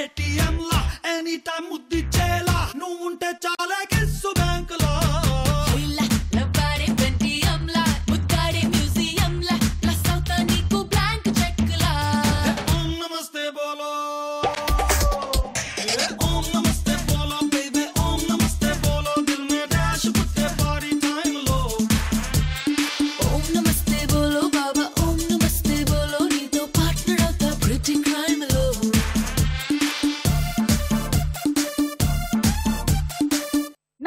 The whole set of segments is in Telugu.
ATM లా ఎనీ టైం ముద్దిచ్చేలా నువ్వుంటే చాలే కిస్సు బ్యాంకులో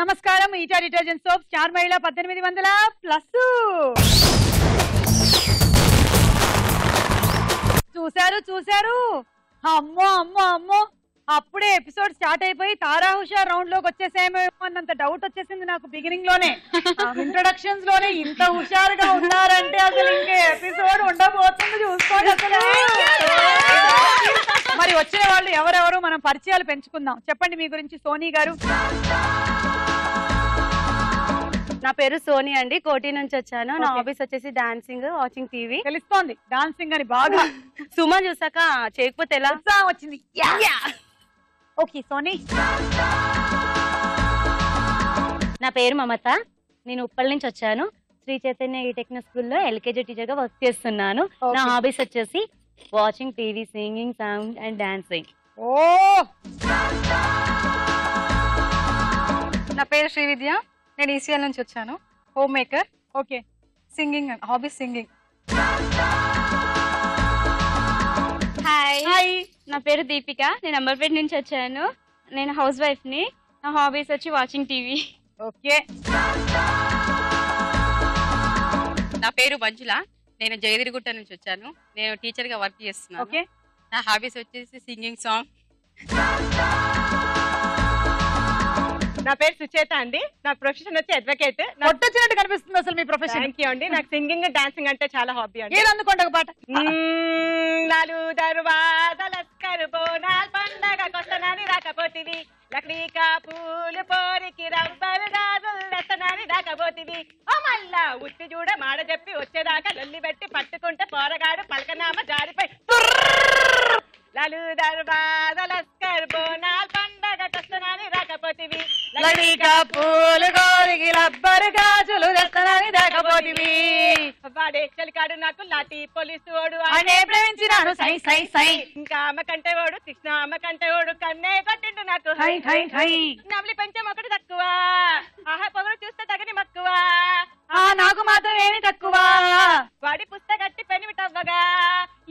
నమస్కారం ఈటా డిటర్జెంట్ సోప్ స్టార్ మహిళ 1800+. చూశారు అమ్మో అమ్మో అమ్మో అప్పుడే ఎపిసోడ్ స్టార్ట్ అయిపోయి తారా హుషార్ రౌండ్ లోకి వచ్చేసేమో అన్నంత డౌట్ వచ్చేసింది నాకు బిగినింగ్ లోనే. ఇంట్రొడక్షన్స్ లోనే ఇంత హుషారుగా ఉన్నారంటే అసలు ఇంకే ఎపిసోడ్ ఉండబోతుంది చూసుకోండి అసలు. మరి వచ్చిన వాళ్ళు ఎవరెవరు మనం పరిచయాలు పెంచుకుందాం. చెప్పండి మీ గురించి. సోనీ గారు. నా పేరు సోని అండి, కోటి నుంచి వచ్చాను. నా హాబీస్ వచ్చేసి డాన్సింగ్, వాచింగ్ టీవీ. తెలుస్తోంది డాన్సింగ్ అని బాగా. సుమా చూసాక చేయకపోతే ఎలా వచ్చింది. ఓకే సోని. నా పేరు మమత, నేను ఉప్పల్ నుంచి వచ్చాను. శ్రీ చైతన్య ఈ టెక్నిక్ స్కూల్లో ఎల్కేజీ టీచర్ గా వర్క్ చేస్తున్నాను. నా హాబీస్ వచ్చేసి watching TV, singing, song and dancing. ఓ నా పేరు శ్రీవిద్య, నేను ఈసీఎల్ నుంచి వచ్చాను. Homemaker. Okay. Singing, hobbies singing. Hi, నా పేరు దీపిక, నేను అంబర్పేట నుంచి వచ్చాను. నేను హౌస్ వైఫ్ ని. నా హాబీస్ వచ్చి వాచింగ్ టీవీ. ఓకే. నా పేరు మంజుల, నేను జగదిరిగుట్ట నుంచి వచ్చాను. నేను టీచర్ గా వర్క్ చేస్తున్నాను. ఓకే. నా హాబీస్ వచ్చేసి సింగింగ్, సాంగ్. నా పేరు సుచేత అండి, నా ప్రొఫెషన్ వచ్చి అడ్వకేట్. వచ్చినట్టు కనిపిస్తుంది అసలు మీ ప్రొఫెషన్. థ్యాంక్ యూ అండి. నాకు సింగింగ్, డాన్సింగ్ అంటే చాలా హాబీ అండి. ఏది అందుకోండి ఒక పాట. నాలు దర్వాజలస్కరు బోనాల్ పండగ కొత్తనాని రాకపోతివి, లక్డీకా పూలు పోరికి రబ్బరు గాజులు లెత్తనాని రాకపోతివి. ఓ మళ్ళా ఉత్తి చూడ మాడ చెప్పి వచ్చేదాకా లొల్లి పెట్టి పట్టుకుంటే పోరగాడు పలకనామ జారిపోయి. లాలు దర్వాజలస్కరు బోనాల్ పండగ కొత్తనాని రాకపోతివి, లడికా పూలు కోరికి రబ్బరు గాజులు దస్తనాని దాకపోతివి. వాడే చలికాడు నాకు లాటి పోలీసు ఓడు అనే ప్రేమించినాను సై సై సై. ఇంకా అమ్మ కంటే ఓడు, కృష్ణ అమ్మ కంటే ఓడు కన్నే కొట్టిండు నాకు. హై హై హై. నవలి పెంచం ఒకటి తక్కువ, ఆహా పొగలు చూస్తే తగని మక్కువ. నాకు మాత్రం ఏమి తక్కువ. వాడి పుస్తకట్టి పెనిమిటవ్వగా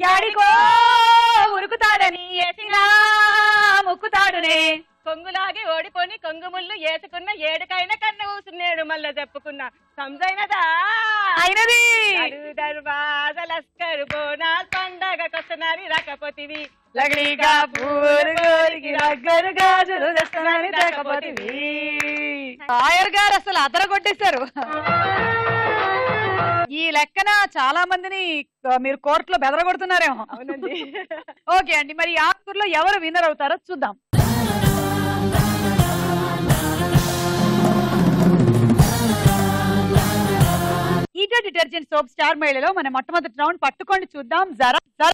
యాడికో ఉరుకుతాడని ఏసినా ముక్కుతాడునే. కొంగులాగి ఓడిపోని కొంగు ముళ్ళు ఏసుకున్న ఏడుకైన కన్న ఊసున్నాడు మళ్ళా చెప్పుకున్నా. సంజైనదా అయినది. దర్వాజలస్కరు బోనాల్ పండగ కొత్తనాని రాకపోతివి, లగ్డీకా పూలు కోరికి రబ్బరు గాజులు దస్తనాని దాకపోతివి. ఆయర్ గారు అసలు అదరగొట్టేశారు. ఈ లెక్కన చాలా మందిని మీరు కోర్టులో బెదరగొడుతున్నారేమో. అవునండి. ఓకే అండి, మరి ఈ ఆర్కుల్లో ఎవరు విన్నర్ అవుతారో చూద్దాం. ఈటా డిటర్జెంట్ సోప్ స్టార్ మహిళలో మన మొట్టమొదటి రౌండ్ పట్టుకొని చూద్దాం. జరా జరా.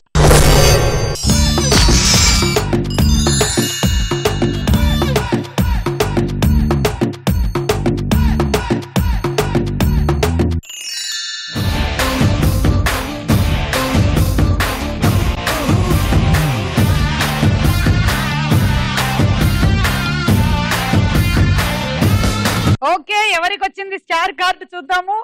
ఓకే, ఎవరికి వచ్చింది స్టార్ కార్డు చూద్దాము.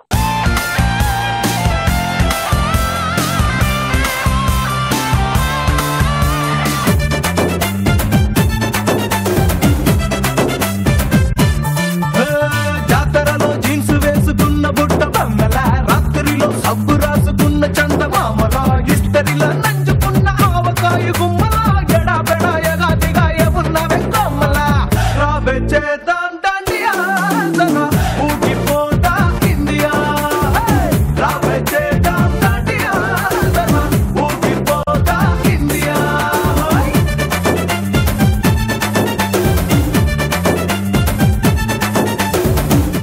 జాతరలో జీన్స్ వేసుకున్న బుట్ట బొమ్మల, రాత్రిలో సబ్బు రాసుకున్న చందమామల, ఇస్తరిలో నంచుకున్న ఆవకాయ గుమ్మల, ఎడాపెడా ఎగాదిగా ఎవున్న వెంకమ్మల. రాబే చేద్దాం దండియా ఊగిపోతా ఇండియా. రాబే చేద్దాం దండియా ఊగిపోతా ఇండియా.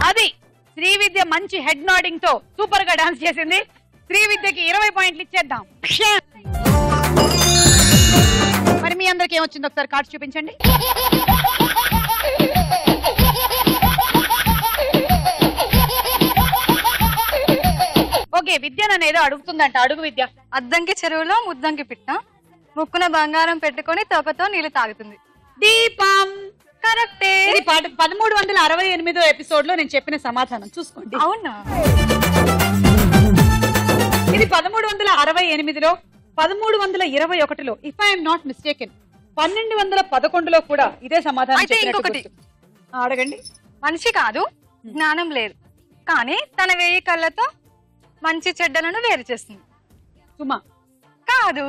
అది శ్రీవిద్య మంచి హెడ్ నోడింగ్ తో సూపర్ గా డాన్స్ చేసింది. శ్రీవిద్యకి 20 పాయింట్లు ఇచ్చేద్దాం. మరి మీ అందరికి ఏమొచ్చింది ఒకసారి కార్డ్స్ చూపించండి. ఓకే, విద్య అనేది అడుగుతుందంట. అడుగు విద్య. అద్దంకి చెరువులో ముద్దంకి పిట్ట ముక్కున బంగారం పెట్టుకొని తోకతో నీళ్లు తాగుతుంది. దీపం. కరెక్టే. ఇది 1368 ఎపిసోడ్ లో నేను చెప్పిన సమాధానం చూసుకోండి. అవునా? ఇది 1368లో 1321లో ఇఫ్ ఐఎమ్ నాట్ మిస్టేకెన్ 1211లో కూడా ఇదే సమాధానం. అయితే ఇంకొకటి అడగండి. మనిషి కాదు, జ్ఞానం లేదు, కానీ తన 1000 కళ్ళతో మంచి చెడ్డలను వేరు చేస్తుంది. సుమా. కాదు.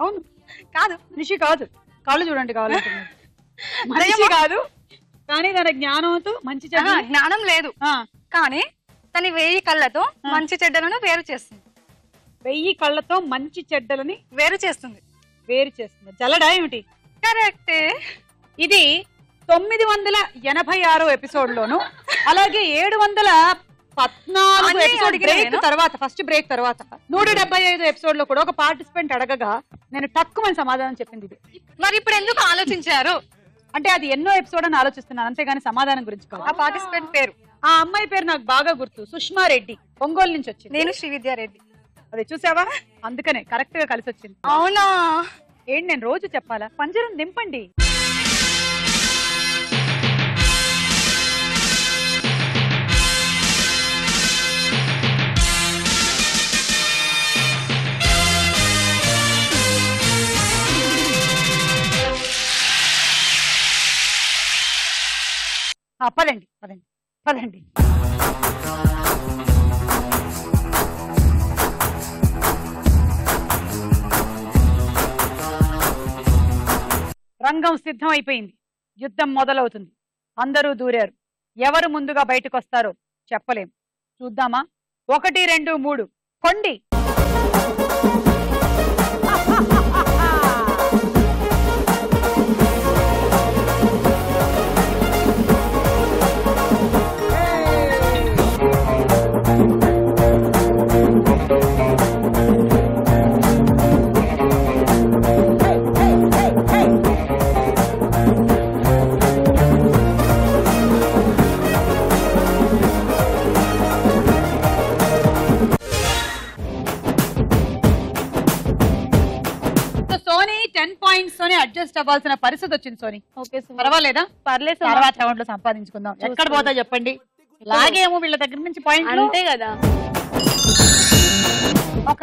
అవును, కాదు. మనిషి కాదు. కాళ్ళు చూడండి కావాలంటున్నాడు. మనిషి కాదు, కానీ తన జ్ఞానంతో మంచి చెడ్డ. జ్ఞానం లేదు, కానీ తన 1000 కళ్ళతో మంచి చెడ్డలను వేరు చేస్తుంది. 1000 కళ్ళతో మంచి చెడ్డలని వేరు చేస్తుంది. జలడా ఏమిటి? కరెక్టే. ఇది 986 ఎపిసోడ్ లోను, అలాగే 714 ఎపిసోడ్ బ్రేక్ తర్వాత, ఫస్ట్ బ్రేక్ తర్వాత 175 ఎపిసోడ్ లో కూడా ఒక పార్టిసిపెంట్ అడగగా నేను తక్కువ సమాధానం చెప్పింది ఇది. మరి ఇప్పుడు ఎందుకు ఆలోచించారు? అంటే అది ఎన్నో ఎపిసోడ్ అని ఆలోచిస్తున్నాను, అంతేగాని సమాధానం గురించి కాదు. ఆ పార్టిసిపెంట్ పేరు? ఆ అమ్మాయి పేరు నాకు బాగా గుర్తు, సుష్మా రెడ్డి, ఒంగోలు నుంచి వచ్చింది. నేను శ్రీవిద్యారెడ్డి. అది చూసావా, అందుకనే కరెక్ట్ గా కలిసి వచ్చింది. అవునా? ఏంటి నేను రోజు చెప్పాలా? పంజరం దింపండి. పదండి పదండి పదండి. రంగం సిద్ధం అయిపోయింది. యుద్ధం మొదలవుతుంది. అందరూ దూరారు. ఎవరు ముందుగా బయటకు వస్తారో చెప్పలేం. చూద్దామా? 1 2 3 కొండి. అడ్జస్ట్ అవ్వాల్సిన పరిస్థితి వచ్చింది సోని. పర్వాలేదా? పర్లేదు. తర్వాత రౌండ్ లో సంపాదించుకుందాం. ఎక్కడ పోతా చెప్పండి. లాగేమో వీళ్ళ దగ్గర నుంచి పాయింట్. అంతే కదా. ఒక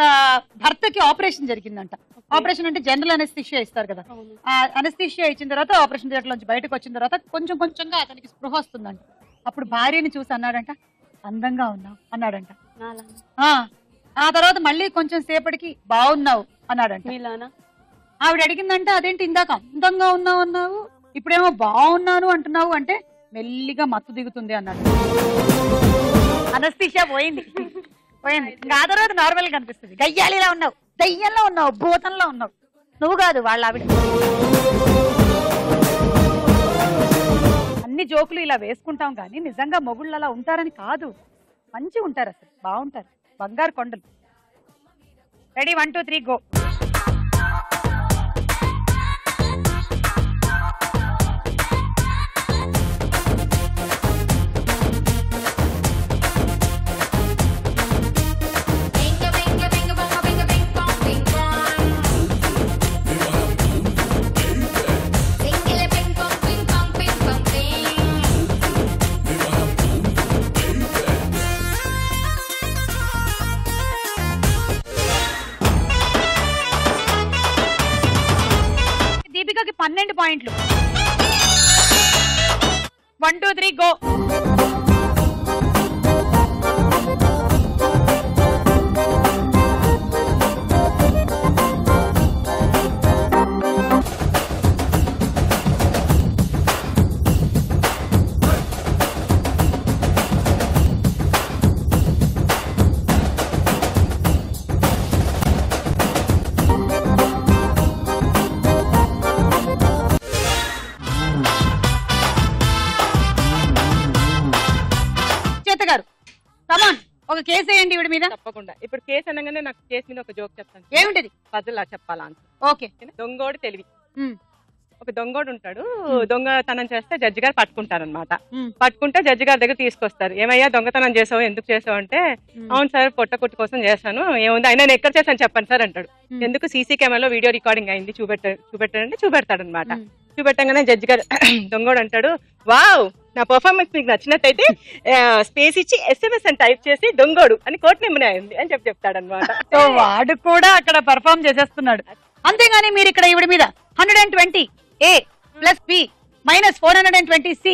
భర్తకి ఆపరేషన్ జరిగిందంట. ఆపరేషన్ అంటే జనరల్ అనెస్థీషియా ఇస్తారు కదా. ఆ అనెస్థీషియా ఇచ్చిన తర్వాత ఆపరేషన్ థియేటర్ నుంచి బయటకు వచ్చిన తర్వాత కొంచెం కొంచెంగా అతనికి స్పృహ వస్తుందంట. అప్పుడు భార్యని చూసి అన్నాడంట, అందంగా ఉన్నావు అన్నాడంట. ఆ తర్వాత మళ్ళీ కొంచెం సేపటికి బాగున్నావు అన్నాడంట. ఆవిడ అడిగిందంటే అదేంటి ఇందాక అందంగా ఉన్నావు అన్నావు, ఇప్పుడేమో బాగున్నాను అంటున్నావు అంటే మెల్లిగా మత్తు దిగుతుంది అన్నాడు. అనస్థీషియా పోయింది. ఆ తర్వాత నార్మల్ గా కనిపిస్తుంది. గయ్యాలిలా ఉన్నావు, దయ్యంలో ఉన్నావు, భూతంలో ఉన్నావు. నువ్వు కాదు, వాళ్ళ ఆవిడ. అన్ని జోకులు ఇలా వేసుకుంటాం కానీ నిజంగా మొగుళ్ళు అలా ఉంటారని కాదు. మంచి ఉంటారు, అసలు బాగుంటారు, బంగారు కొండలు. రెడీ? 1 2 3 గో. దీపికకి 12 పాయింట్లు. 1 2 3 గో. గారు కమాన్ ఒక కేసు వేయండి ఈవిడ మీద. తప్పకుండా. ఇప్పుడు కేసు అనగానే నాకు కేసు మీద ఒక జోక్ చెప్తాను. ఏమిటది? పజల్ చెప్పాలా ఆన్సర్. ఓకే. దొంగోడు తెలివి. ఒక దొంగోడు ఉంటాడు, దొంగతనం చేస్తే జడ్జి గారు పట్టుకుంటారనమాట. పట్టుకుంటే జడ్జి గారి దగ్గర తీసుకొస్తారు. ఏమయ్యా దొంగతనం చేసావు, ఎందుకు చేసావు అంటే, అవును సార్ పొట్టకుట్టు కోసం చేశాను. ఏముంది ఆయన ఎక్కడ చేశాను చెప్పండి సార్ అంటాడు. ఎందుకు సీసీ కెమెరాలో వీడియో రికార్డింగ్ అయింది చూపెట్టాడంటే చూపెడతాడనమాట. చూపెట్టంగానే జడ్జి గారు దొంగోడు అంటాడు, వావ్ నా పర్ఫార్మెన్స్ మీకు నచ్చినట్టయితే స్పేస్ ఇచ్చి SMS అని టైప్ చేసి దొంగోడు అని కోర్టు నిమ్మనే అయింది అని చెప్తాడనమాట. సో వాడు కూడా అక్కడ పర్ఫార్మ్ చేసేస్తున్నాడు. అంతేగాని మీరు ఇక్కడ ఈవిడ మీద 120A + B - 420C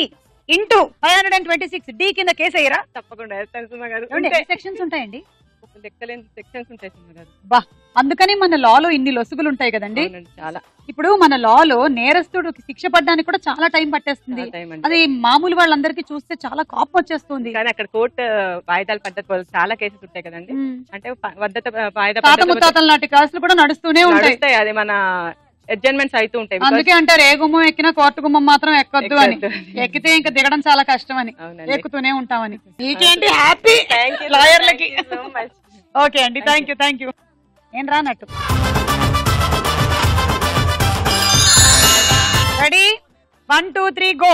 into 526D కింద కేసు అయ్యారా? తప్పకుండా సుమ గారు. సెక్షన్స్ ఉంటాయండి, లెక్కలేని సెక్షన్స్ ఉంటాయి సుమ గారు. బా అందుకని మన లాలో ఇన్ని లొసుగులు ఉంటాయి కదండి. చాలా. ఇప్పుడు మన లాలో నేరస్తుడికి శిక్ష పడడానికి కూడా చాలా టైం పట్టేస్తుంది. అది మామూలు వాళ్ళందరికీ చూస్తే చాలా కోపం వచ్చేస్తుంది. కానీ అక్కడ కోర్టు వాయిదాల పద్ధతి చాలా కేసెస్ ఉంటాయి కదండి. అంటే తాత ముత్తాతల నాటి కేసులు కూడా నడుస్తూనే ఉంటాయి. అది మన అడ్జస్ట్మెంట్స్ అవుతూ ఉంటాయి. అందుకే అంటారు ఏ గుమ్మం ఎక్కినా కోర్టు గుమ్మం మాత్రం ఎక్కొద్దు అని. ఎక్కితే ఇంకా దిగడం చాలా కష్టం అని ఎక్కుతూనే ఉంటామని. నీకేంటి హ్యాపీ లాయర్లకి. ఓకే అండి, థ్యాంక్ యూ. ఏం రానట్టు. Ready 1 2 3 go.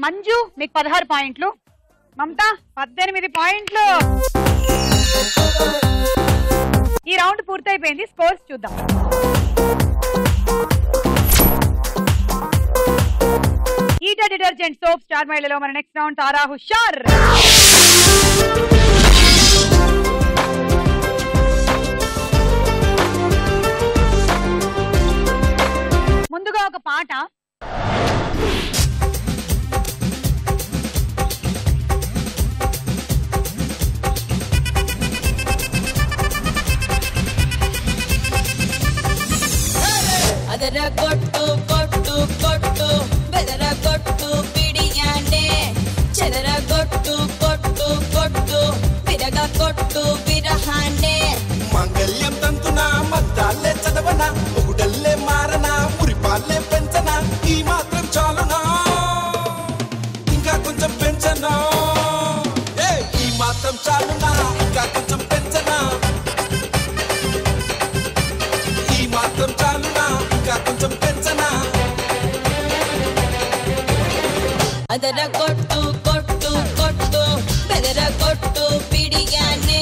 మంజు మీకు 16 పాయింట్లు, మమతా 18 పాయింట్లు. ఈ రౌండ్ పూర్తయిపోయింది. స్కోర్స్ చూద్దాం. ఈటా డిటర్జెంట్ సోప్ స్టార్ మైళ్ళలో మన నెక్స్ట్ రౌండ్ తారా హుషార్. ముందుగా ఒక పాట. ಅದರ ಕೊಟ್ಟು ಕೊಟ್ಟು ಕೊಟ್ಟು ಬೆದರ ಕೊಟ್ಟು ಬಿಡಿಯಾನೆ ಚದರ ಕೊಟ್ಟು ಕೊಟ್ಟು ಕೊಟ್ಟು ವಿರಗ ಕೊಟ್ಟು ವಿರಹಾನೆ మంగళ్యం తంతున మద్దాలే చదవన ఒకడల్లే మారన మురిపాలే పెంచన ఈ మాత్రం చాలునా ఇంకా కొంచెం పెంచనా ఈ మాత్రం చాలునా ఇంకా కొంచెం పెంచనా ఈ మాత్రం చాలునా ఇంకా కొంచెం పెంచనా ಅದರ ಕೊಟ್ಟು ಕೊಟ್ಟು ಕೊಟ್ಟು ಬೆದರ ಕೊಟ್ಟು ಬಿಡಿಯಾನೆ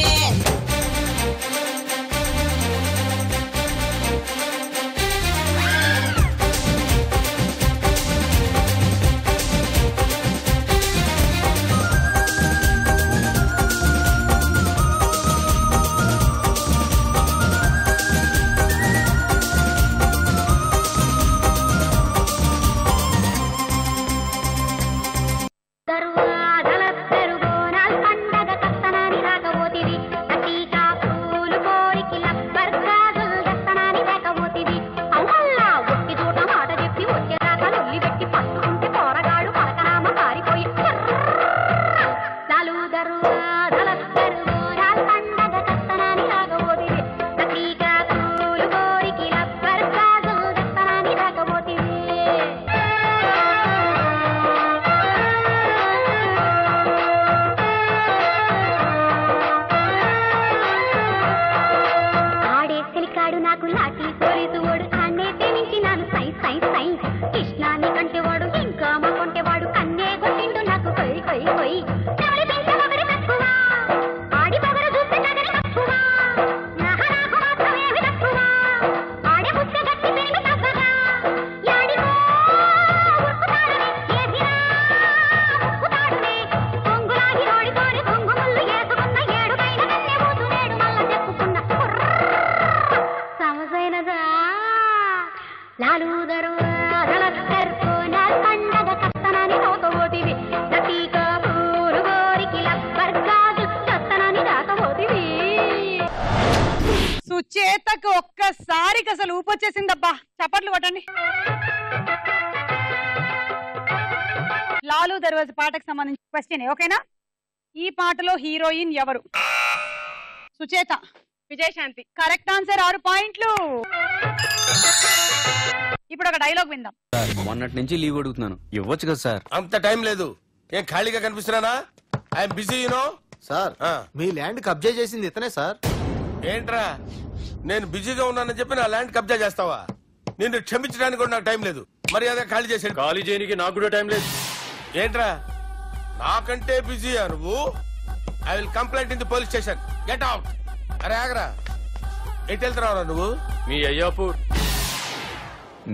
సుచేతకు ఒక్కసారికి అసలు ఊపొచ్చేసిందబ్బా. చప్పట్లు కొట్టండి. లాలు దర్వాజా పాటకు సంబంధించిన క్వశ్చన్, ఓకేనా? ఈ పాటలో హీరోయిన్ ఎవరు? సుచేత. విజయశాంతి. కరెక్ట్ ఆన్సర్, 6 పాయింట్లు. ఇప్పుడు ఒక డైలాగ్ విందాం. మొన్నటి నుంచి లీవ్ అడుగుతున్నాను, ఇవ్వచ్చు కదా సార్? అంత టైం లేదు. ఏం ఖాళీగా కనిపిస్తున్నానా? I'm busy you know. సార్ మీ ల్యాండ్ కబ్జా చేసింది ఇతనే సార్. ఏంట్రా నేను బిజీగా ఉన్నానని చెప్పి నా ల్యాండ్ కబ్జా చేస్తావా? నిన్ను క్షమించడానికి కూడా నాకు టైం లేదు. మరి అదే ఖాళీ చేసాడు. ఖాళీ చేయడానికి నాకు కూడా టైం లేదు. ఏంట్రా నాకంటే బిజీయా నువ్వు? I will complaint in the police station. Get out. అరే ఆగరా, ఎటు వెళ్తున్నావురా నువ్వు? మీ అయ్యాపూర్.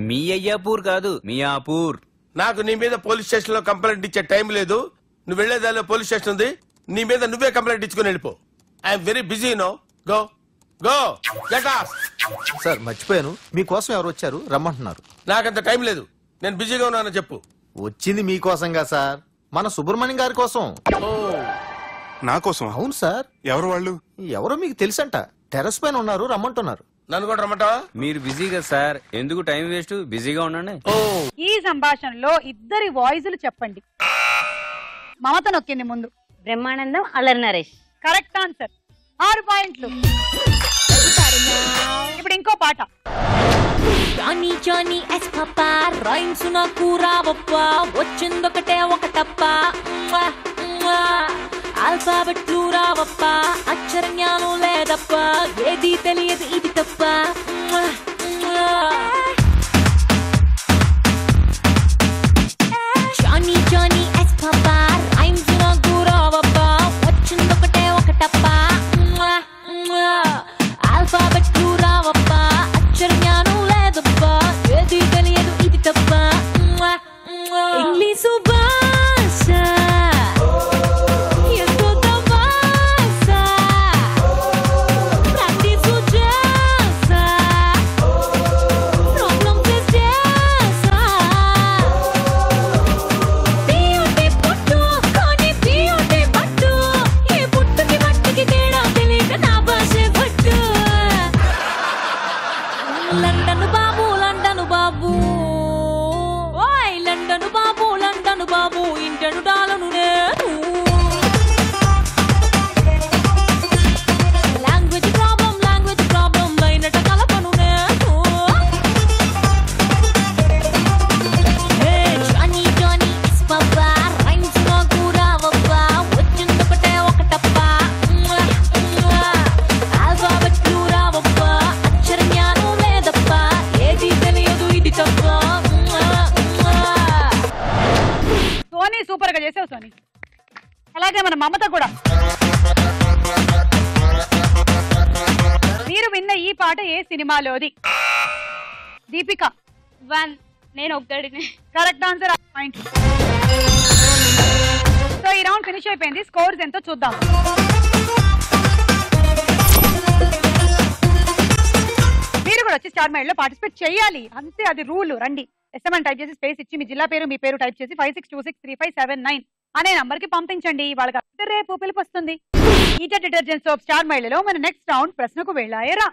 మీ అయ్యాపూర్ కాదు, మియాపూర్. నాకు నీ మీద పోలీస్ స్టేషన్ లో కంప్లైంట్ ఇచ్చే టైం లేదు. నువ్వు వెళ్లేదాలో పోలీస్ స్టేషన్ ఉంది. నీ మీద నువ్వే కంప్లైంట్ ఇచ్చుకుని వెళ్ళిపో. I'm very busy no. Go go get out. Sir మర్చిపోయాను, మీకోసం ఎవరు వచ్చారు రమ్మంటున్నారు. నాకంత టైం లేదు, నేను బిజీగా ఉన్నానని చెప్పు. వచ్చింది మీకోసంగా సార్, మన సుబ్రహ్మణ్యం గారి కోసం. నా కోసం? అవును సార్. ఎవరు వాళ్ళు? ఎవరో మీకు తెలుసంట, టెర్రస్ పైన ఉన్నారు, రమ్మంటున్నారు. నన్ను కూడా రమ్మంటావా? మీరు బిజీగా సార్, ఎందుకు టైం వేస్ట్, బిజీగా ఉండండి. ఈ సంభాషణలో ఇద్దరి వాయిస్లు చెప్పండి. మమత నొక్కింది ముందు. బ్రహ్మానందం, అల్లరి నరేష్. కరెక్ట్ ఆన్సర్, 6 పాయింట్లు. ఇప్పుడు ఇంకో పాట. Johnny Johnny yes papa rhymes నాకు రావప్పా వచ్చిందొకటే ఒకటప్ప ఆల్ఫాబెట్లు రావప్పా అక్షర జ్ఞానం లేదప్ప ఏది తెలియదు ఇది తప్ప Johnny Johnny yes papa rhymes నాకు రావప్పా వచ్చిందొకటే ఒకటప్ప ఆల్ఫాబెట్లు రావప్పా అక్షర జ్ఞానం లేదప్పా ఏది తెలియదు ఇది తప్ప ఇంగ్లీషు భాష ఎంతో తమాష ప్రాక్టీసు చేసా ప్రాబ్లం ఫేస్ చేసా బియూటీ పట్టు కానీ బియూటీ పట్టు ఏ పుట్టుకి మట్టికి తేడా తెలియక నా భాషే పట్టు లండన్ బాబు లండన్ బాబు ఓయ్ లండన్ బాబు లండన్ బాబు ఇంటను డాలను నేను లాంగ్వేజ్ ప్రాబ్లం లైనట కలపను నేను hey Johnny Johnny yes papa rhymes నాకు రావబ్బా వచ్చిందొకటే ఒకటప్ప ఆల్ఫాబెట్లు రావబ్బా అక్షర జ్ఞానం లేదప్ప ఏది తెలియదు ఇది తప్ప సోనీ సూపర్ గా చేసావు సోనీ. అలాగే మన మమత కూడా. మీరు విన్న ఈ పాట ఏ సినిమాలోది? దీపిక. 1. నేను ఒక్కడిని. కరెక్ట్ ఆన్సర్, 6 పాయింట్లు. సో ఈ రౌండ్ ఫినిష్ అయిపోయింది. స్కోర్స్ ఎంతో చూద్దాం. మీరు కూడా వచ్చి స్టార్ మైల్ లో పార్టిసిపేట్ చేయాలి, అంతే, అది రూల్. రండి, ఎస్ఎంఎన్ టైప్ చేసి స్పేస్ ఇచ్చి మీ జిల్లా పేరు మీ పేరు టైప్ చేసి 56263579 అనే నంబర్ కి పంపించండి. వాళ్ళకి రేపు పిలుపు వస్తుంది. ఈటె డిటర్జెంట్ సోప్ స్టార్ మైల్ లో మన నెక్స్ట్ రౌండ్ ప్రశ్నకు వెళ్ళాయరా.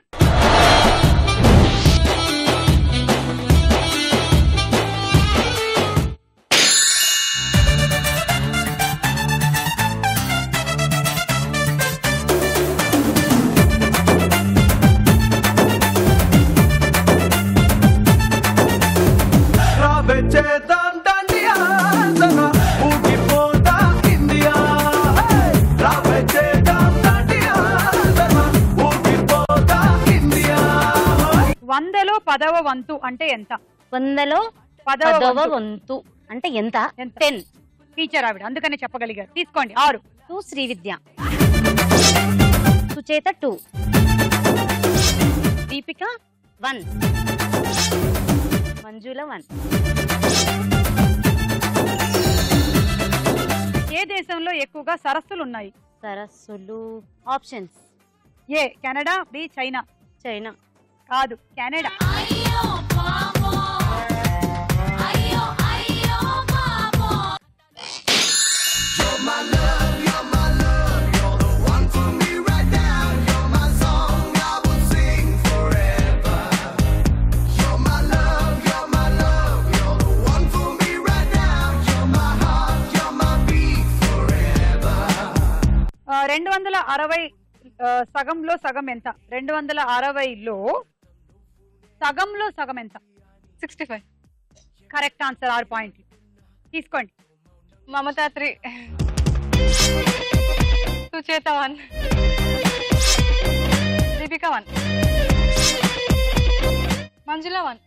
వందలో 10వ వంతు అంటే ఎంత? 100లో 10వ వంతు అంటే ఎంత? 10. టీచర్ ఆవిడ, అందుకనే చెప్పగలిగారు. తీసుకోండి 6. 2 శ్రీవిద్య. సుచేత 2. దీపిక 1. మంజుల 1. ఏ దేశంలో ఎక్కువగా సరస్సులు ఉన్నాయి? సరస్సులు options: A Canada, B China. China కాదు, కెనడా. 260 సగంలో సగం ఎంత? 260లో సగంలో సగం ఎంత? 65. Correct answer. 6 పాయింట్లు తీసుకోండి. మమత 3, సుచేత 1, దీపిక 1, మంజుల 1.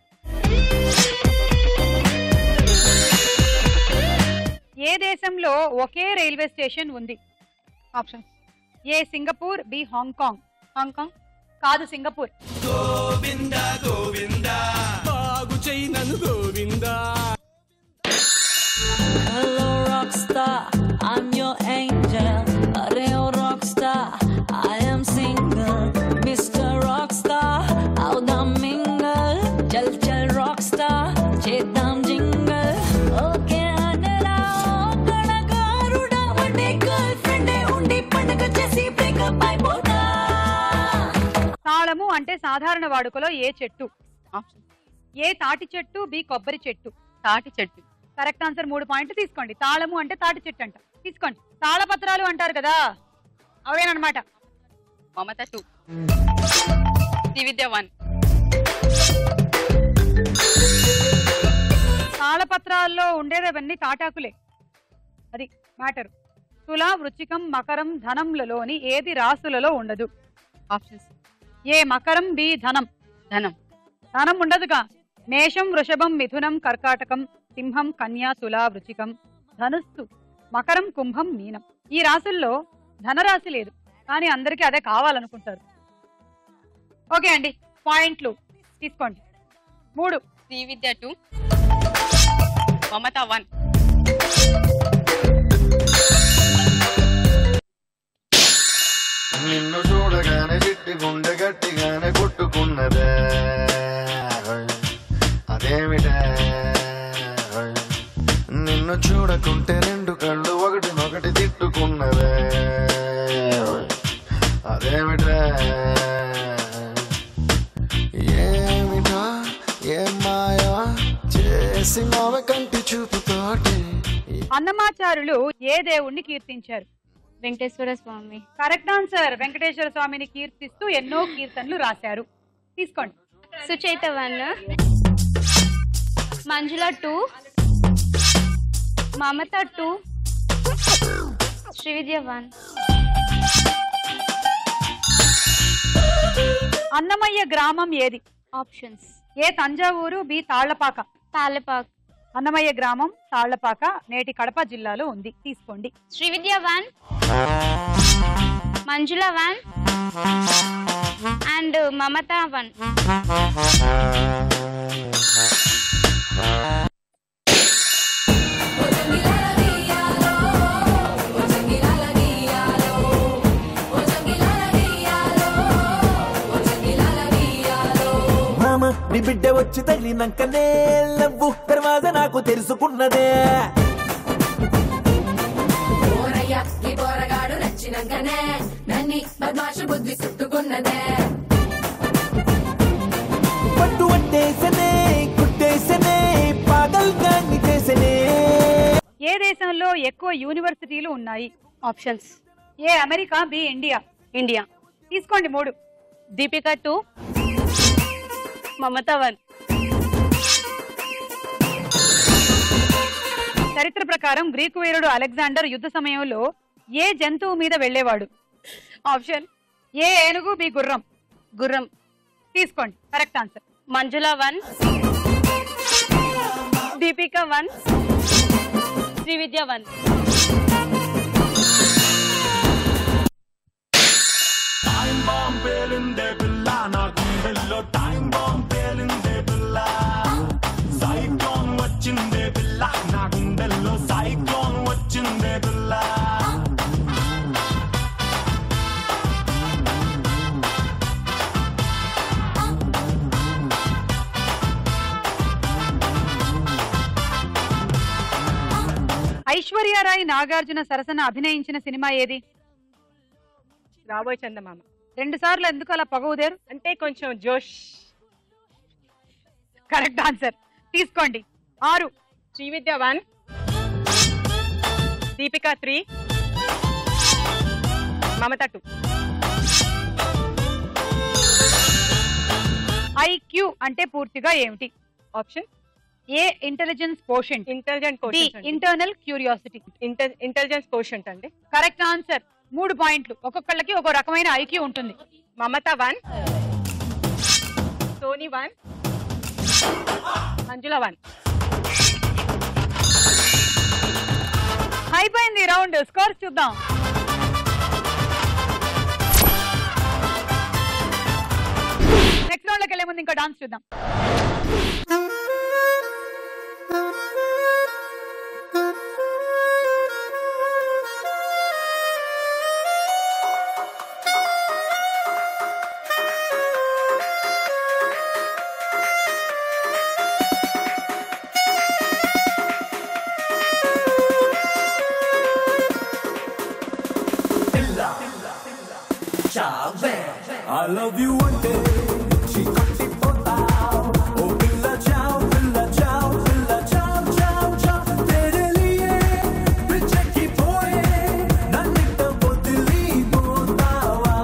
ఏ దేశంలో ఒకే రైల్వే స్టేషన్ ఉంది? Option A Singapore, B Hong Kong. Hong Kong కాదు, సింగపూర్. గోవింద గోవింద బాగు చేయనను Govinda. Hello rockstar, I'm your angel. Areo rockstar, I am single. Mr. Rockstar, out the mingle. Chal chal rockstar, chedam jingle. Okay anela, kadagaruda, one girlfriend undi pandaga chesi break up అయిపోతా. తాళము అంటే సాధారణ వాడుకలో ఏ చెట్టు? ఏ తాటి చెట్టు, బి కొబ్బరి చెట్టు. తాటి చెట్టు. Correct answer. 3 పాయింట్లు తీసుకోండి. తాళము అంటే తాటి చెట్టు అంట. తీసుకోండి. తాళపత్రాలు అంటారు కదా, అవేనమాట. మమత 2, శ్రీవిద్య 1. తాళపత్రాల్లో ఉండేదవన్నీ తాటాకులే, అది మ్యాటర్. తుల, వృచ్చికం, మకరం, ధనంలలోని ఏది రాసులలో ఉండదు? ఆప్షన్స్. ఏ మకరం, బి ధనం. ధనం. ధనం ఉండదుగా. మేషం, వృషభం, మిథునం, కర్కాటకం, సింహం, కన్యా, తుల, వృచ్చికం, ధనుస్సు, మకరం, కుంభం, మీనం. ఈ రాసుల్లో ధనరాశి లేదు, కానీ అందరికీ అదే కావాలనుకుంటారు. ఓకే అండి, పాయింట్లు తీసుకోండి. 3. శ్రీవిద్య 2, మమత 1. నిన్ను చూడగానే చిట్టి గుండె గట్టిగానే కొట్టుకున్నదే, అదేమిటే నిన్ను చూడకుంటే 2 కళ్ళు ఒకటినొకటి తిట్టుకున్నదే, అదేమిటే ఏమిటా ఏం మాయా చేసి నవ కంటి చూపుతోటి. అన్నమాచారులు ఏ దేవుణ్ణి కీర్తించారు? వెంకటేశ్వర స్వామి. Correct answer. వెంకటేశ్వర స్వామిని కీర్తిస్తూ ఎన్నో కీర్తనలు రాశారు. తీసుకోండి. సుచేత 1, మంజుల 2, మమత 2, శ్రీవిద్య 1. అన్నమయ్య గ్రామం ఏది? ఆప్షన్స్. ఏ తంజావూరు, బి తాళ్లపాక. తాళ్ళపాక. అన్నమయ్య గ్రామం తాళ్లపాక నేటి కడప జిల్లాలో ఉంది. తీసుకోండి. శ్రీవిద్య 1, మంజుల 1 అండ్ మమత 1. మామ నీ బిడ్డ వచ్చి తగిలినాకనే లవ్వు దర్వాజా నాకు తెలుసుకున్నదే. పట్టు పట్టేసనే కుట్టేసనే పాగల్ గాన్ని చేసనే. ఏ దేశంలో ఎక్కువ యూనివర్సిటీలు ఉన్నాయి? ఆప్షన్స్. ఏ అమెరికా, బి ఇండియా. ఇండియా. తీసుకోండి. 3. దీపిక 2, మమత 1. చరిత్ర ప్రకారం గ్రీకు వీరుడు అలెగ్జాండర్ యుద్ధ సమయంలో ఏ జంతువు మీద వెళ్లేవాడు? ఆప్షన్. ఏ ఏనుగు, బి గుర్రం. గుర్రం. తీసుకోండి. Correct answer. Manjula 1, Deepika 1, Srividya 1. Time bomb పేలిందే పిల్ల నా గుండెల్లో, టైం బాంబ్ పేలిందే పిల్ల. సైక్లోన్ వచ్చిందే పిల్ల నా గుండెల్లో, సైక్లోన్ వచ్చిందే పిల్ల. ఐశ్వర్యారాయ్ నాగార్జున సరసన అభినయించిన సినిమా ఏది? రాబోయే చందమామ. 2 సార్లు ఎందుకు అలా పొగవుదేరు? అంటే కొంచెం జోష్. Correct answer. తీసుకోండి. 6. శ్రీవిద్య 1, దీపిక 3, మమత 2. ఐక్యూ అంటే పూర్తిగా ఏమిటి? Option A intelligence quotient, intelligent B quotient, internal curiosity. Intelligence quotient అండి. Correct answer. 3 పాయింట్లు. ఒక్కొక్కళ్ళకి ఒక రకమైన ఐక్యూ ఉంటుంది. మమత 1, సోనీ 1, మంజుల 1. అయిపోయింది రౌండ్. స్కోర్ చూద్దాం. నెక్స్ట్ రౌండ్ లోకి వెళ్ళే ముందు ఇంకో డాన్స్ చూద్దాం. I love you one day. She got it for now. Oh, pilla ciao, pilla ciao, ciao, ciao. Tere liye piche ki poye. Nannita bodili botawa.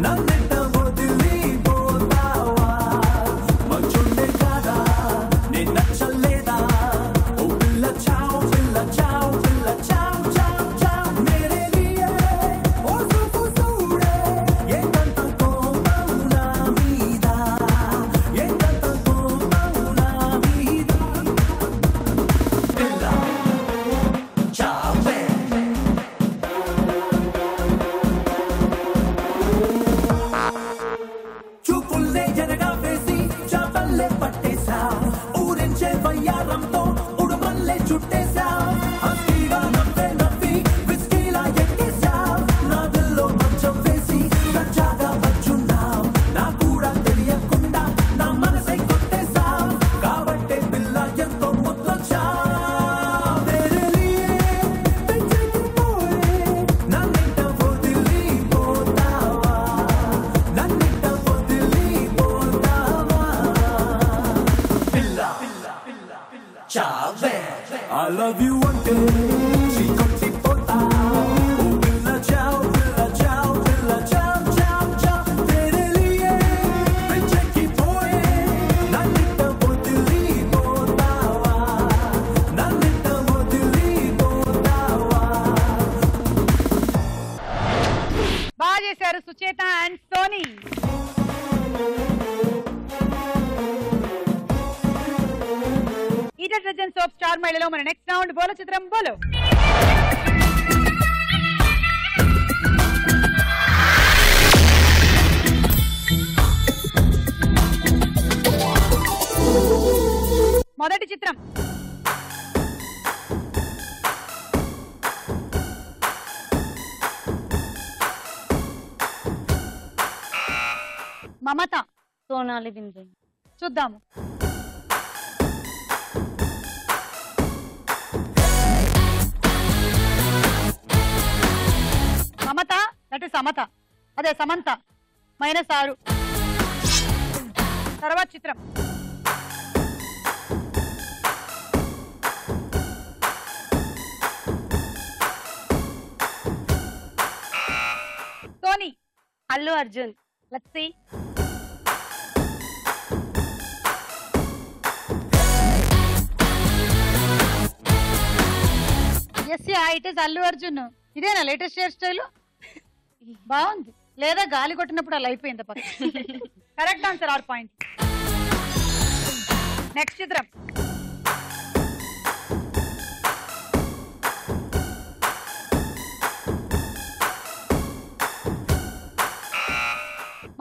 Nannita bodili botawa. Manchunde kada, ne nachaleda. Oh, pilla ciao, pilla ciao, ciao, ciao. Mere liye, oh, sufusude. Ye tanta kombauna vida. Ye tanta kombauna vida. Pilla ciao, చూపుల్నే జనగా వేసి చాపల్లే పట్టేశా. ఊరించే వయ్యారంతో ఉడుమల్లే చుట్టేశా. హస్కీగా నవ్వే నవ్వి విస్కీలా ఎక్కేశా. నా దిల్లో మంచం వేసి రచ్చాగా వచ్చున్నావు. నా కూడా తెలియకుండా నా మనసై కొట్టేశా. కాబట్టే పిల్ల ఎంతో ముద్దొచ్చా. తెరే లియే పిచ్చెకి పోయే. నన్నింట వదిలిపోతావా. నన్నింట వదిలిపోతావా. పిల్ల చావే. I love you one day. She కొట్టిపోతావు. ఓ పిల్ల చావ్, పిల్ల చావ్, చావ్. తెరే లియే పిచ్చెకి పోయే. నన్నింట వదిలిపోతావా. నన్నింట వదిలిపోతావా. బాగా చేశారు సుచేత అండ్ సోనీ. ఈ డిటర్జెంట్ సోప్ స్టార్ మహిళలో మన నెక్స్ట్ రౌండ్ బోలో చిత్రం బోలో. మొదటి చిత్రం మమత. సోనాలి బింద్రే. చూద్దాము. Mamata that is Samata. అదే సమంత. -6. తర్వాత చిత్రం Soni. Allu Arjun. Let's see. Yes it is Allu Arjun. ఇదేనా లేటెస్ట్ హెయిర్ స్టైల్? బాగుంది. లేదా గాలి కొట్టినప్పుడు అలా అయిపోయింది పక్క. Correct answer. 6 పాయింట్. నెక్స్ట్ చిత్రం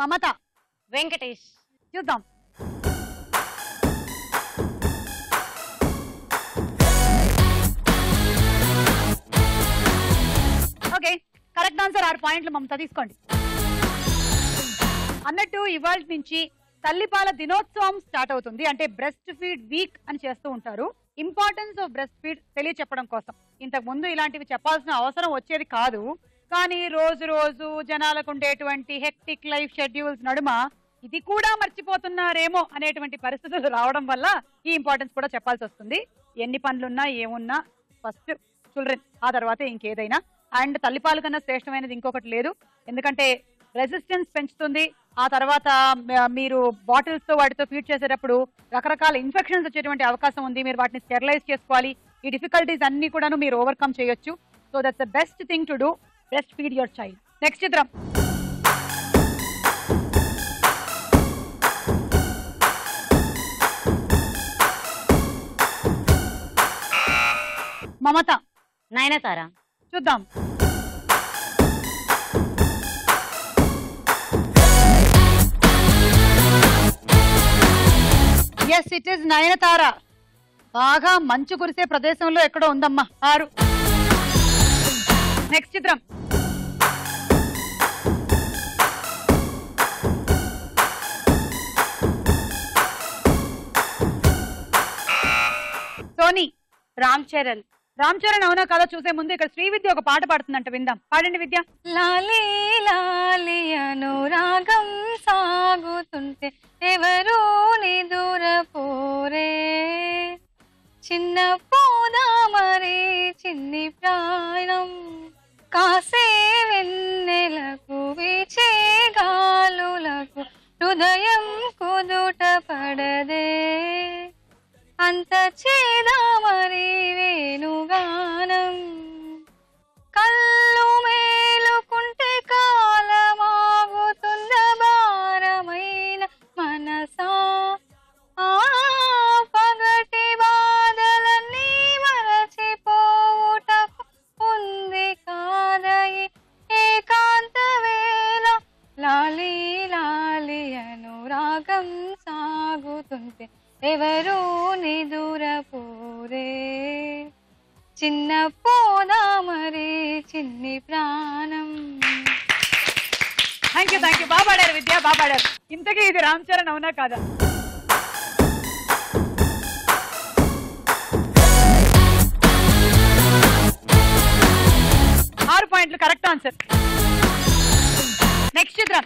మమత. వెంకటేష్. చూద్దాం. Okay correct answer. 6 పాయింట్లు మమత తీసుకోండి. అన్నట్టు ఇవాళ నుంచి తల్లిపాల దినోత్సవం స్టార్ట్ అవుతుంది. అంటే బ్రెస్ట్ ఫీడ్ వీక్ అని చేస్తూ ఉంటారు. ఇంపార్టెన్స్ ఆఫ్ బ్రెస్ట్ ఫీడ్ తెలియచెప్పడం కోసం. ఇంతకు ముందు ఇలాంటివి చెప్పాల్సిన అవసరం వచ్చేది కాదు. కానీ రోజు రోజు జనాలకు ఉండేటువంటి హెక్టిక్ లైఫ్ షెడ్యూల్స్ నడుమ ఇది కూడా మర్చిపోతున్నారేమో అనేటువంటి పరిస్థితులు రావడం వల్ల ఈ ఇంపార్టెన్స్ కూడా చెప్పాల్సి వస్తుంది. ఎన్ని పనులున్నా ఏమున్నా ఫస్ట్ చిల్డ్రన్, ఆ తర్వాత ఇంకేదైనా. అండ్ తల్లిపాలు కన్నా శ్రేష్టమైనది ఇంకొకటి లేదు. ఎందుకంటే రెసిస్టెన్స్ పెంచుతుంది. ఆ తర్వాత మీరు బాటిల్స్ తో వాటితో ఫీడ్ చేసేటప్పుడు రకరకాల ఇన్ఫెక్షన్స్ వచ్చేటువంటి అవకాశం ఉంది. మీరు వాటిని స్టెరిలైజ్ చేసుకోవాలి. ఈ డిఫికల్టీస్ అన్ని కూడా మీరు ఓవర్కమ్ చేయొచ్చు. So that's the best thing to do. Breast feed your child. Next చిత్రం. మమత, నయనతార. చూద్దాం. Yes, it is Nayanthara. బాగా మంచు కురిసే ప్రదేశంలో ఎక్కడో ఉందమ్మా. 6. నెక్స్ట్ చిత్రం. సోనీ. రామ్ చరణ్. రామ్ చరణ్ అవునా కాదా చూసే ముందు ఇక్కడ శ్రీవిద్య ఒక పాట పాడుతుందంట, విందాం. పాడండి విద్య. లాలి లాలి అనురాగం సాగుతుంటే ఎవరూ నిదురపోరే, చిన్న పోదా మరి చిన్ని ప్రాణం, కాసే వెన్నెలకు వీచే గాలులకు హృదయం కుదుట పడదే, అంత చేదా మరి వేణుగానం, కళ్ళు మేలుకుంటే కాలమాగుతుంద భారమైన మనసా, పగటి బాధలన్నీ మరచిపోవుటకు ఉంది కాదయి ఏకాంత వేళ, లాలి లాలి అనురాగం సాగుతుంటే ఎవరూ నిదురపోరే, చిన్న పోదా మరి చిన్ని ప్రాణం. Thank you. బాగా పాడారు విద్య, బాగా పాడారు. ఇంతకీ ఇది రామ్ చరణ్ అవునా కాదా? ఆరు పాయింట్లు కరెక్ట్ ఆన్సర్. నెక్స్ట్ చిత్రం.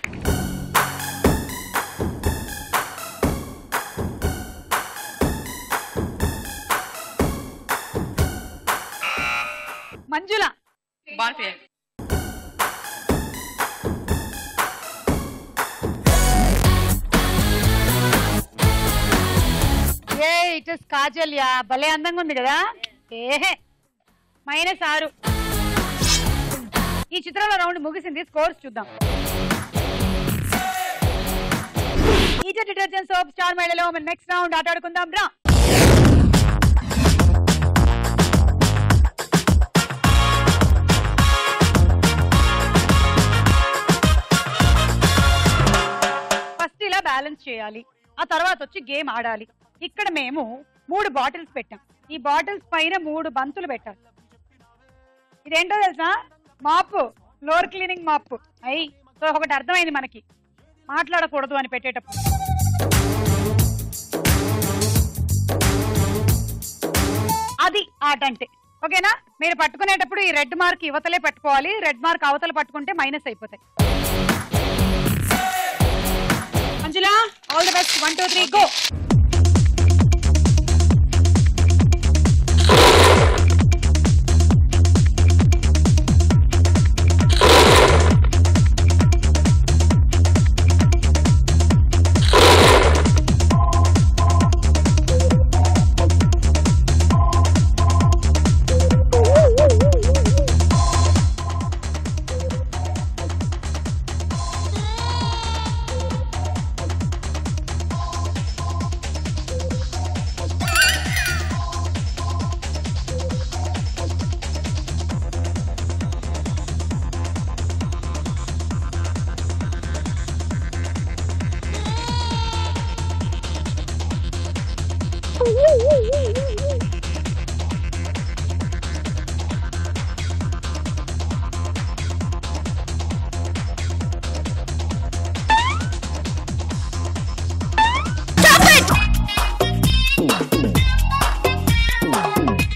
మంజుల. బాల్ఫియర్. ఏ ఇట్ ఇస్ కాజల్యా. భలే అందంగా ఉంది కదా. ఏహే, -6. ఈ చిత్రంలో రౌండ్ ముగిసింది. స్కోర్స్ చూద్దాం. ఈజీ డిటర్జెంట్ సోప్ స్టార్ మహిళలో నెక్స్ట్ రౌండ్ ఆట ఆడుకుందాం రా. ఫస్ట్ ఇలా బ్యాలెన్స్ చేయాలి. ఆ తర్వాత వచ్చి గేమ్ ఆడాలి. ఇక్కడ మేము 3 బాటిల్స్ పెట్టాం. ఈ బాటిల్స్ పైన 3 బంతులు పెట్టాలి. ఇదేంటో తెలుసా? మాపు, ఫ్లోర్ క్లీనింగ్ మాపు. అయ్యి సో ఒకటి అర్థమైంది మనకి, మాట్లాడకూడదు అని పెట్టేటప్పుడు. అది ఆట అంటే. ఓకేనా? మీరు పట్టుకునేటప్పుడు ఈ రెడ్ మార్క్ యువతలే పట్టుకోవాలి. రెడ్ మార్క్ అవతల పట్టుకుంటే మైనస్ అయిపోతాయి. Manjula, all the best. 1 2 3 go.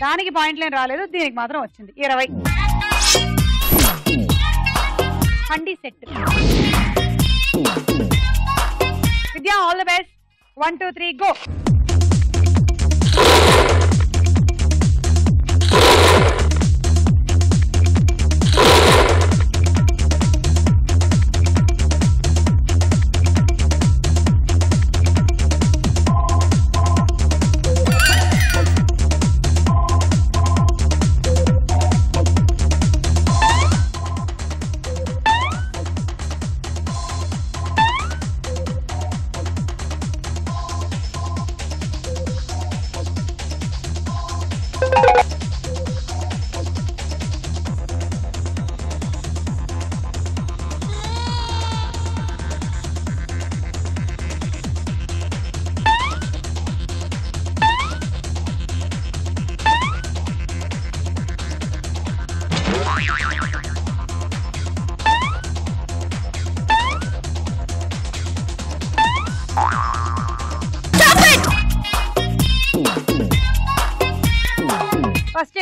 దానికి పాయింట్లు ఏం రాలేదు, దీనికి మాత్రం వచ్చింది 20. హండీ సెట్. విద్యా, ఆల్ ది బెస్ట్. 1 2 3 గో.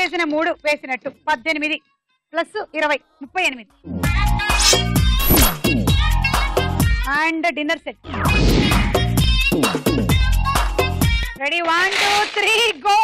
వేసిన 3 వేసినట్టు 18 plus 20 38 and dinner set. Ready 1 2 3 go.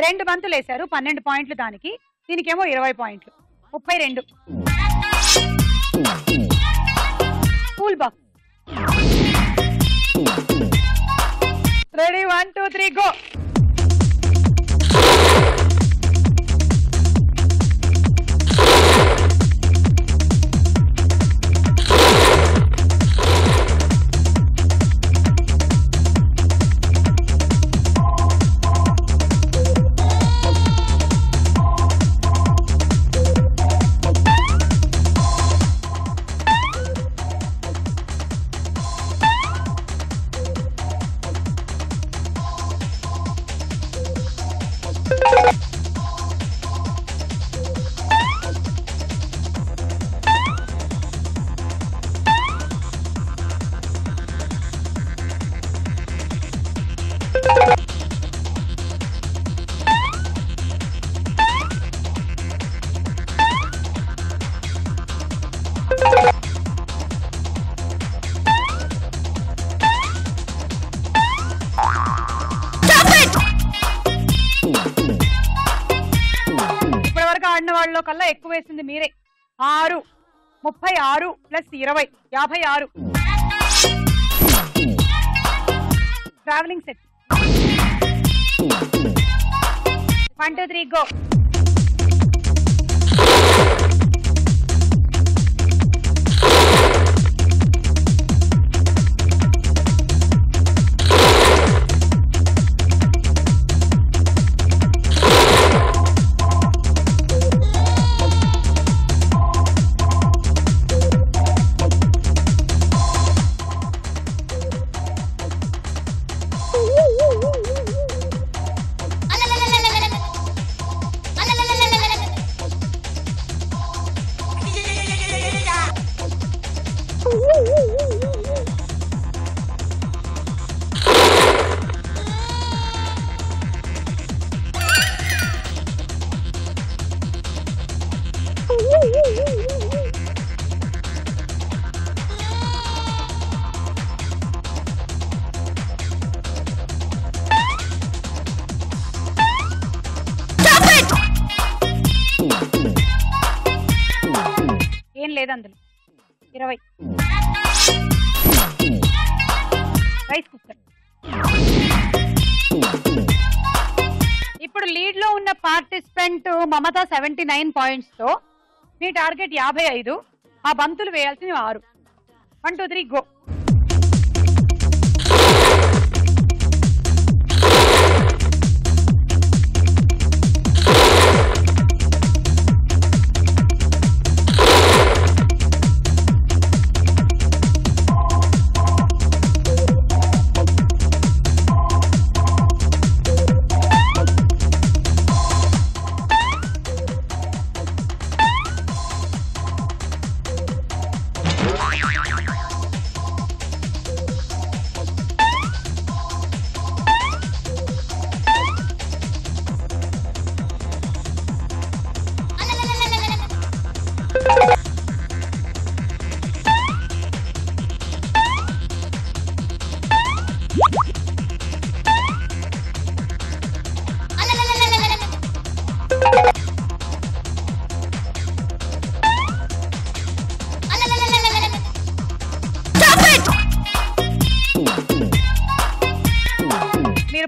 రెండు బంతులు వేశారు 12 పాయింట్లు దానికి, దీనికేమో 20 పాయింట్లు 32. Cool box. Ready 1 2 3 go. ఆడిన వాళ్ళలో కల్లా ఎక్కువ వేసింది మీరే. 6 36 ప్లస్ 20 56. Travelling set. 1 2 3 గో. ఏం లేదు అందులో. 20. Rice cooker. ఇప్పుడు లీడ్ లో ఉన్న పార్టిసిపెంట్ మమత 79 పాయింట్స్ తో, మీ టార్గెట్ 55. ఆ బంతులు వేయాల్సినవి 6. 1 2 3 గో.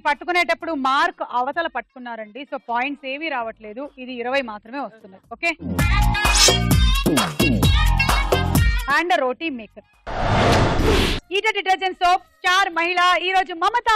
పట్టుకునేటప్పుడు మార్క్ అవతల పట్టుకున్నారండి. సో పాయింట్స్ ఏమీ రావట్లేదు. ఇది 20 మాత్రమే వస్తున్నాయి. ఓకే. And roti maker. ఈట డిటర్జెంట్ సోప్ స్టార్ మహిళ ఈ రోజు మమత.